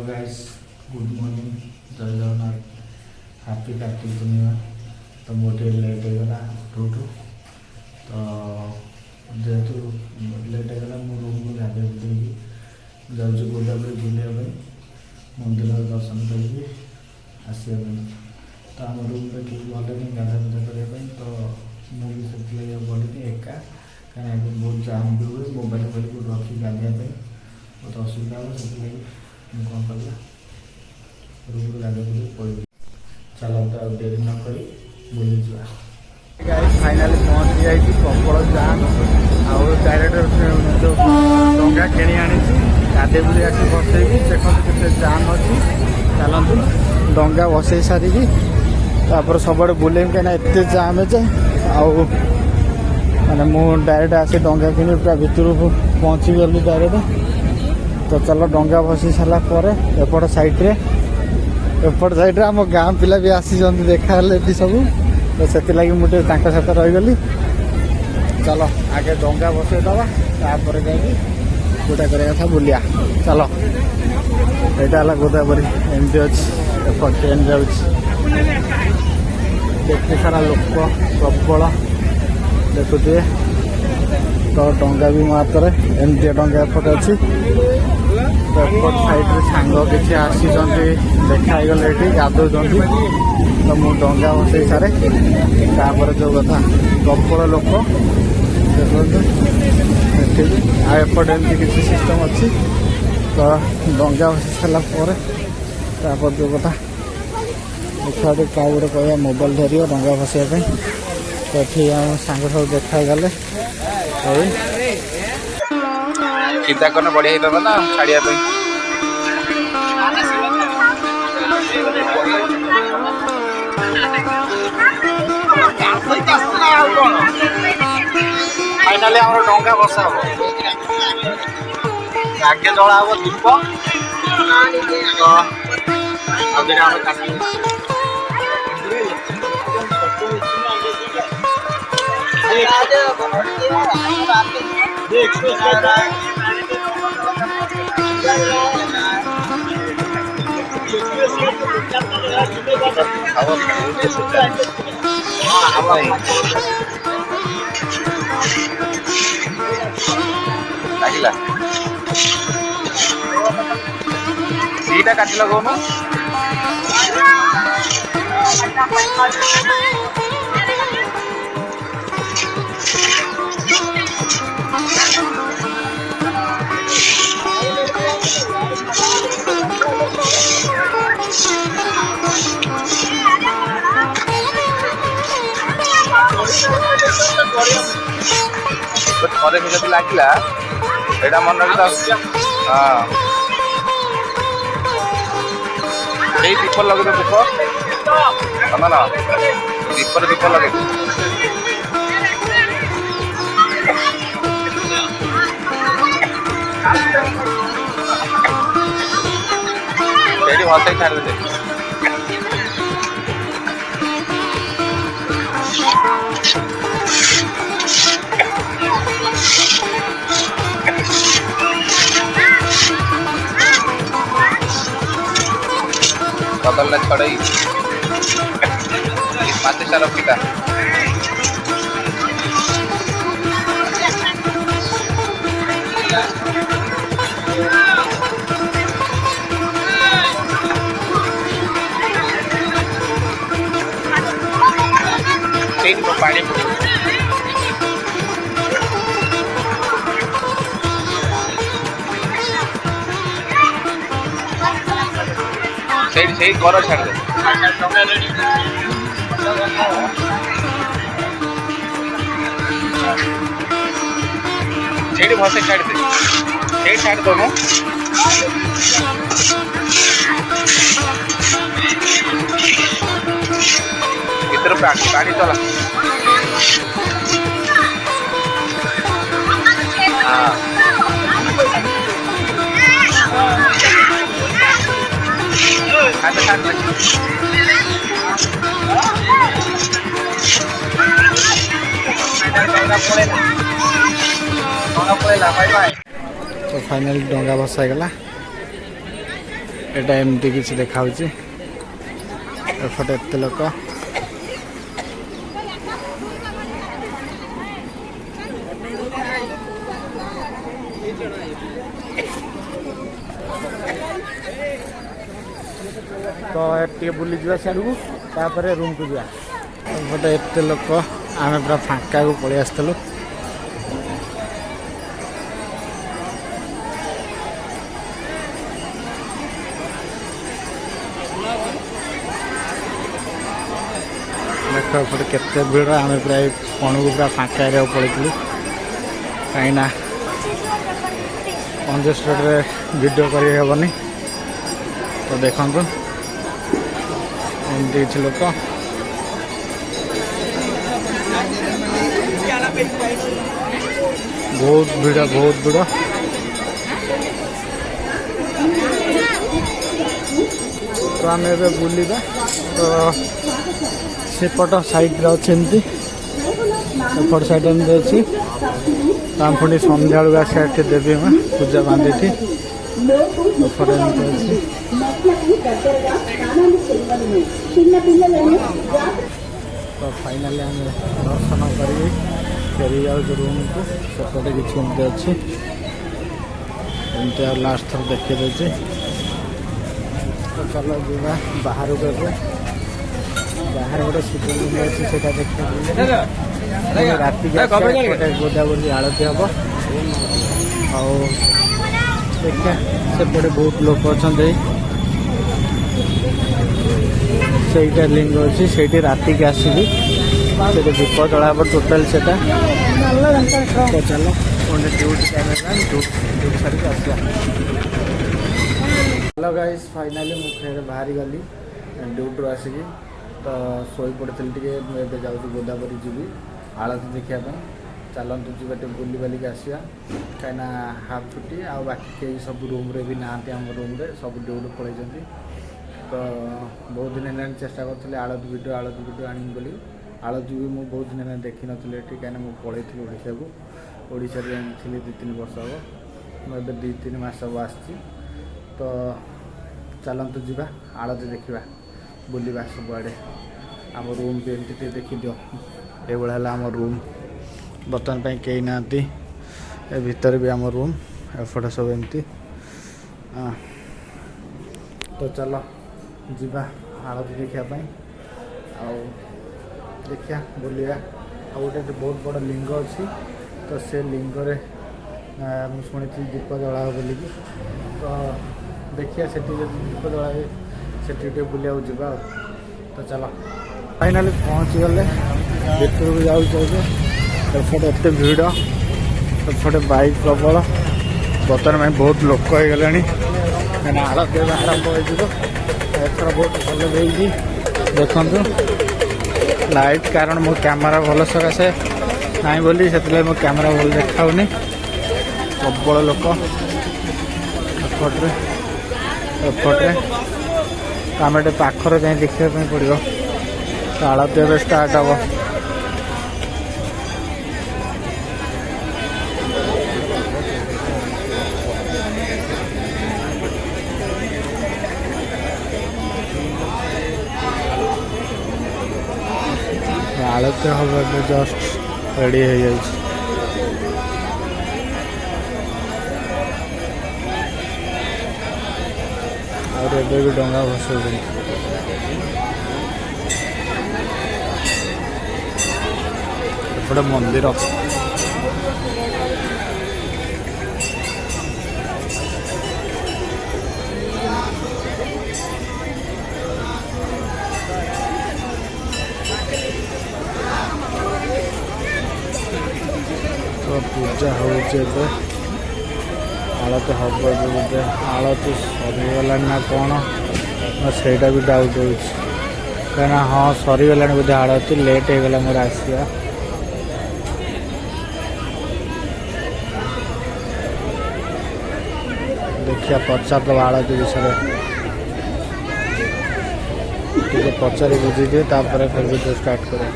Guys good morning जय Jagannath happy Kartik Purnima. तो मोटे लेट होगा उठू तो जेहेतु लेट होगा मो रूम को गाधे बुलेगी जाऊँ गोदावरी बुलाया मंदिर दर्शन करके आसवा तो आम रूम ठीक भले नहीं गाधा पूजा करने तो मुझे गली एका कहीं बहुत जाम भी हुए मोबाइल को रखी गाधे बहुत असुविधा हो से कौन कला रूम को गाधे बुले पड़े चलो तो डेरी न कर बुली जा फाइनाली पहुँची जाए प्रबल जाम आउ डायरेक्ट जो डंगा कि आनी गाधे बुले आस बसैकी देखो के जाम अच्छी चलतु डंगा बसई सारिकी तापर सब बुले कहीं एत जाम है माने मु डायरेक्ट आसी डंगा कि पूरा भितर पहुँची गली डायरेक्ट। तो चलो डंगा बसी सारा एपट साइड्रे आम गाँ पिला भी आसी देखा सब तो से लगी मुझे सहित रहीगली। चलो आगे डंगा बसई दवा तापर जाकि गोटा करवा था बुलिया चलो यहाँ है गोदावरी एमती अच्छी एपट ट्रेन जाते सारा लोक प्रबल देखुए तो डंगा भी मो हाथ में एमती डंगा एपट अच्छी तो एपट साइड्रे सांग किसी आसी देखाई गले ये गाधो तो मु डंगा बसई सारे तापर जो कथा प्रबल लोक एपट एमती किसी सिस्टम अच्छी तो डंगा बसई सारापर जो कथा देखा क्या गोटे कह मोबाइल धर डंगा बसैया तो ठीक आम सांग सब देखा गले चिंता करना बढ़िया ही था ना छाड़िया फाइनाली आम डंगा बसा हम आगे जला हम दीप लगिला सीटा काट लगो ना थोड़े जब लगे यहाँ मन रखी हाँ दीप लगे दीप ना दीप लगे भल से छाड़ दे बदल ना छड़ई पाते सारा पिता पानी से घर छाड़ दे से भल से छाड़ दे छाड़ दो इधर पानी चला हाँ तो फाइनल डंगा भसाईगला एटा एमती किसी देखा एपटे एत लोक तो ये बुली जा साड़ू रूम को जापटे एत लोक आम पूरा फाँका को पलि आसलु देख एपटे केते भीड़ आम प्राय कण को पूरा फाँका एरिया पलू कहीं कंजेस्टेड वीडियो करनी तो देखु एमती किसी लोक बहुत भिड़ तो आम ए बुलवा तो सेपट साइड अच्छे एपट साइड एमती अच्छी तो आम पुणी सन्ध्या बेलू आस देवी माँ पूजा बांधी तो फाइनाली आम दर्शन कर फेरी जाऊँ रूम को सेपटे किसी एमती अच्छी एमती लास्ट थर देखी देती तो चलो जा बाहर को बाहर गोटे शिवलिंग अच्छी से देखिए राति गोदावरी आरती हम और देखिए सेपटे बहुत लोग अच्छा से लिंग अच्छी से राति की आसबि दीप जला टोटाल से तो चलो ड्यूटी टाइम ड्यूटी सारी आसा हेलो गाइस फाइनाली मुझे फेर बाहरी गली ड्यूटी आसिकी तो शोई पड़ी टे जाऊँ गोदावरी जी आलती देखापी चलतु जी बुली बालिक आसिया कहीं हाफ छुट्टी आ बाकी कई सब रूम रे भी नहांती आम रूम रे सब ड्यूटी पलैंती तो बहुत दिन है चेष्टा करी आलती वीडियो आनी बोली आलती भी मुझे बहुत दिन है देखी नी कहीं मुझे पलैली ओडिशा को ओडिशा थी 2-3 वर्ष हम मुझे 2-3 मास हम आसी तो चलतु जा आलती देखा बुलवा सबुआड़े आम रूम भी एमती देखी दियो ये आम रूम बर्तमान पर कई ना भीतर भी आम रूम एपटे सब एमती तो चलो जीवा आलती देखापी देखिया बुलिया आ गोटे बहुत बड़ लिंग अच्छी तो से लिंग मुझे शुणी दीप जला बोलिकी तो देखिए से दीप जला से बुलिया जा तो चलो फाइनाली पहुँची गले भीतर को जाऊँ एपटे एत भिड़ एपटे बाइक प्रबल बर्तमान में बहुत लोक हो गले कहीं आलती आरंभ होथर बहुत भल देगी देखु लाइट कारण मो कैमरा भल सकाशे ना बोली से मो कैमरा भल देखाऊनी प्रबल लोक एपटे एपटे आम ये पाखर जाए देखापी पड़ो तो आलती एवं स्टार्ट हम आलती हम जस्ट रेडी हो जाए और एबे भी डंगा भसौଛନ୍ତି एपटे मंदिर तो पूजा होते आलती हम बोलते आलती सरीगला ना कौन सेटा भी डाउट हो कहीं हाँ सरीगला बोधे आलती लेट हो गला मोर आसिया देखिया पचार दबा आलती विषय पचारि बुझी दिए फिर वीडियो स्टार्ट करें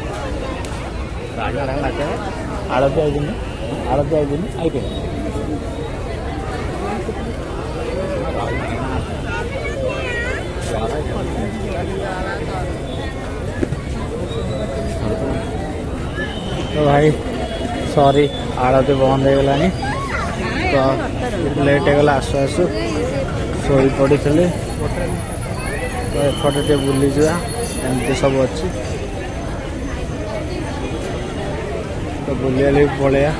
आलती आई तो भाई सॉरी आड़ती बंद हो गलानी तो लेट होगा आसु आसु शोई पड़ी तो एपटे टे बुली जा एमती सब अच्छी तो बुलिया पलैया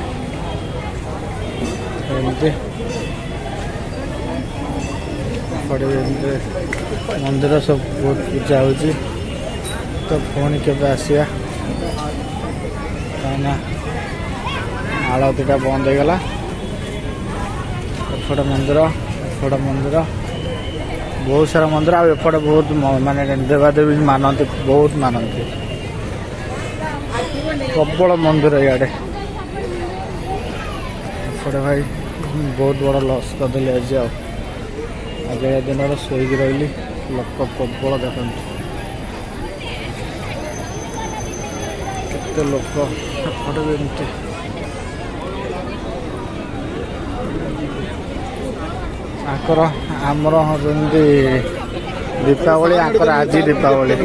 एमती मंदिर सब बहुत पूजा हो तो पुणी के आसिया कहीं आलतीटा बंद हो गला एपटे मंदिर बहुत सारा मंदिर आपटे बहुत माने देवादेवी मानती बहुत मानती प्रबल मंदिर इे एपटे भाई बहुत बड़ा लस करदेली आज आगे दिन शोक रही लोक प्रबल देखते केते लोक एपटे भी एमती आकर आमर जमी दीपावली आकर आज दीपावली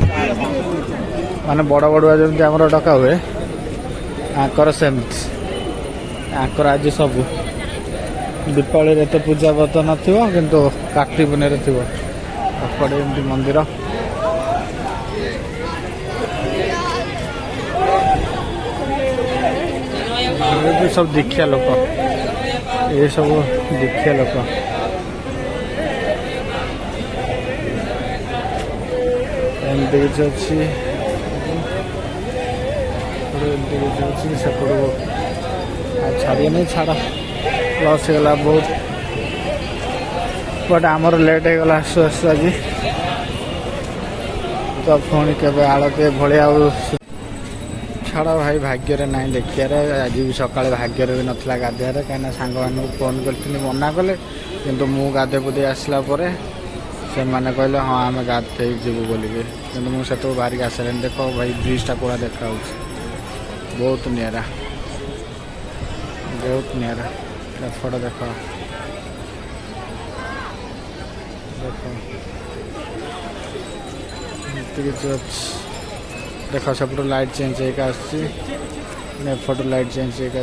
माने बड़ बड़ुआ जमी आमर डका हुए आकर सेमती आकर आज सब दीपावली तो पूजा व्रत नथिबो किंतु काटी पुने रे थिबो एपटे एमती मंदिर सब दीक्षा लोक ये सब दीक्षा लोक एमती किसी अच्छी सेपट छाड़िए नहीं छाड़ लस होगा बहुत बट आमर लेट होगा आसु आसु आज तो पुणी के आड़ती भाया छाड़ भाई भाग्य ना देखिए आज भी सका भाग्य भी नाला गाधेर कहीं सांग मानू फोन करी मना कले कि गाधे पुदे आसला से मैंने कहले हाँ आम गाधे जीवु बोलिके कि मुझे बाहरिक आसला देख भाई ब्रिजटा पूरा देखा बहुत निरा एपटे देख देख सेपट लाइट चेंज होपट लाइट चेंज होगा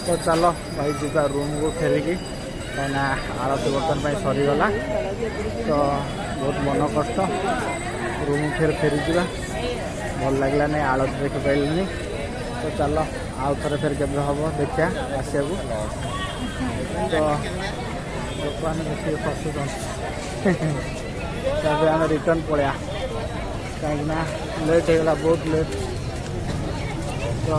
तो चलो भाई जीवा रूम को फेरिकी कहीं आरती बर्तन सरीगला तो बहुत मन कष्ट रूम फिर फेरी जा भल लगला नहीं आलती देखी पारे तो चलो आउ थे फिर के हम देखा आसिया तो लोक मैंने देखिए फसुन आम रिटर्न पड़ा कहीं लेट होगा बहुत लेट तो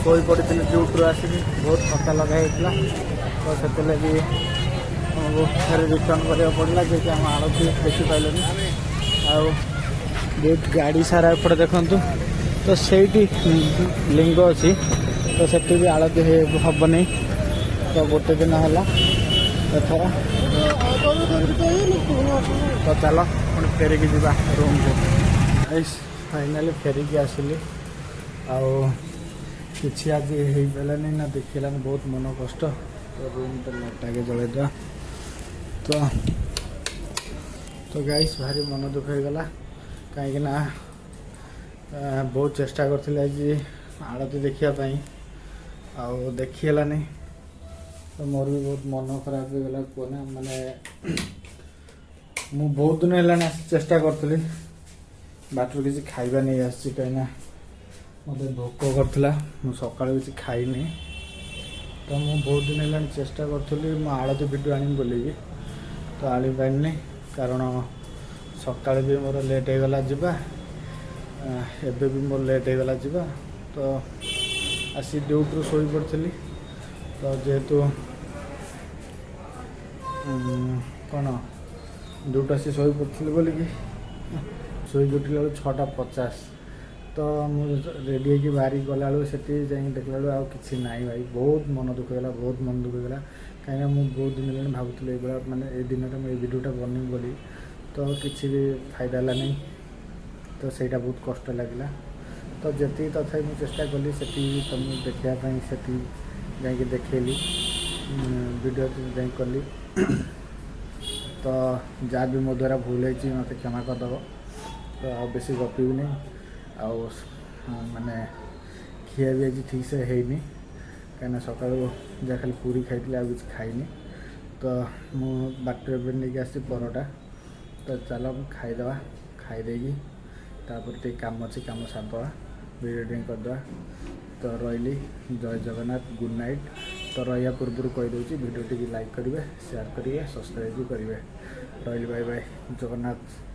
शोई पड़ी ड्यूटी आसिक बहुत थका लगाई तो से आमको फिर रिटर्न करा पड़ा जी आम आड़ती देखी पारे बहुत गाड़ी सारा एपटे देखु तो सही लिंग अच्छी तो से भी आड़ती हम नहीं तो गोटे दिन है एथर तो चलो पुणी फेरिकी जा रूम को फाइनाली फेरिकी आसिली किसी आज हो पारानी ना देखलानी बहुत मन कष्ट तो रूम तो लाइट आगे जलैदा तो गाइस भारी मन दुख हो गला कहीं बहुत चेष्टा करते आज आड़ती देखापी देखीगलानी तो मोर भी बहुत मन खराब हो गला कहना माने मु बहुत दिन है चेष्टा करी बाटर किसी खाइबा नहीं आसी कहीं मत भोक करता सका किसी खाईनी तो मु बहुत दिन है चेष्टा करी आड़ती भिडियो आनी बोलिकी तो आनी पारिनी कारण सका भी मोर लेट होगला जावा एबे भी मोर लेट होगला जावा तो आसी ड्यूटी शोई पड़ी तो जेहेतु कौन ड्यूटी आसी शोई पड़ी बोलिकी शोई उठला 6:50 तो रेडी होगी बाहरी गला से देखला कि ना भाई बहुत मन दुख होगा बहुत मन दुख होगा कहीं मुझे बहुत दिन है भावुली माने ये दिन में भिडियोटा बनी बोली तो किसी भी फायदा है नहीं तो सहीटा बहुत कष्ट लगला तो जी तथा मुझे चेष्टा कली से तुम देखापी से देखली वीडियो कली तो जहाँ भी मो द्वारा भूल है मत क्षमा करदेव। तो आ बेसी गपी आउ माने खिया भी आज ठीक से है कहीं सका जहाँ खाली पूरी खाई आ कुछ खाईनी। तो मु बाटर नहीं आसी परोटा। तो चलो खाईदे खाईदेगी तापर काम अच्छे काम सारदे वीडियो टी करदे। तो रही जय जगन्नाथ गुड नाइट। तो रहा पूर्व कहीदे वीडियो टी लाइक करेंगे शेयर करेंगे सब्सक्राइब भी करेंगे। रही बाय बाय जगन्नाथ।